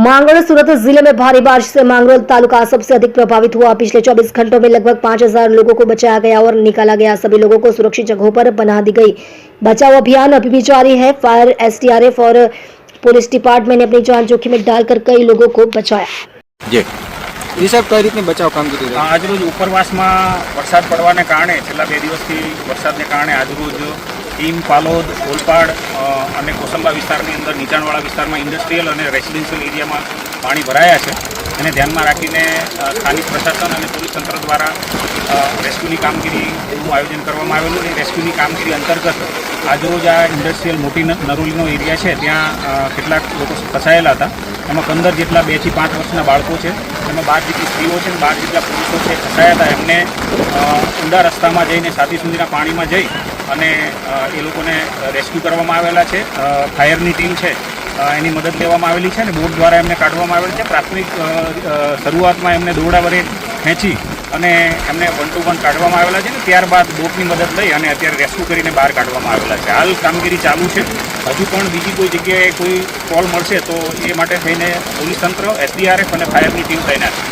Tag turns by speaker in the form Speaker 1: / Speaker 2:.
Speaker 1: मांगरोल सूरत जिले में भारी बारिश से मांगरोल तालुका सबसे अधिक प्रभावित हुआ। पिछले 24 घंटों में लगभग 5000 लोगों को बचाया गया और निकाला गया। सभी लोगों को सुरक्षित जगहों पर बना दी गई। बचाव अभियान अभी भी जारी है। फायर, एसडीआरएफ और पुलिस डिपार्टमेंट ने अपनी जान जोखिम में डालकर कई लोगों को बचाया।
Speaker 2: जी साहब, कई रीतनी बचाव कामगीरी रही?
Speaker 3: આજરોજ ઉપરવાસમાં વરસાદ પડવાને કારણે છેલ્લા 2 દિવસથી વરસાદને કારણે આજરોજ ટીમ, પાલોદ, ઓલપાડ અને કોસંબા વિસ્તારની અંદર નીચાણવાળા વિસ્તારમાં ઇન્ડસ્ટ્રીયલ અને રેસિડેન્શિયલ એરિયામાં પાણી ભરાયા છે. એને ધ્યાનમાં રાખીને સ્થાનિક પ્રશાસન અને પોલીસ તંત્ર દ્વારા રેસ્ક્યુની કામગીરીનું આયોજન કરવામાં આવેલું. એ રેસ્ક્યુની કામગીરી અંતર્ગત આજરોજ આ ઇન્ડસ્ટ્રીયલ મોટી નરોલીનો એરિયા છે ત્યાં કેટલાક લોકો ફસાયેલા હતા. એમાં 15 જેટલા 2 થી 5 વર્ષના બાળકો છે, એમાં 12 જેટલી સ્ત્રીઓ છે અને 12 જેટલા પુરુષો છે ફસાયા હતા. એમને ઊંડા રસ્તામાં જઈને છાતી સુધીના પાણીમાં જઈ અને એ લોકોને રેસ્ક્યુ કરવામાં આવેલા છે. ફાયરની ટીમ છે એની મદદ લેવામાં આવેલી છે અને બોટ દ્વારા એમને કાઢવામાં આવેલ છે. પ્રાથમિક શરૂઆતમાં એમને દોરડા વડે ખેંચી અને એમને 1 to 1 કાઢવામાં આવેલા છે ને ત્યારબાદ બોટની મદદ લઈ અને અત્યારે રેસ્ક્યુ કરીને બહાર કાઢવામાં આવેલા છે. હાલ કામગીરી ચાલુ છે. હજુ પણ બીજી કોઈ જગ્યાએ કોઈ કોલ મળશે તો એ માટે થઈને પોલીસ તંત્ર, એસડીઆરએફ અને ફાયરની ટીમ તૈનાત છે.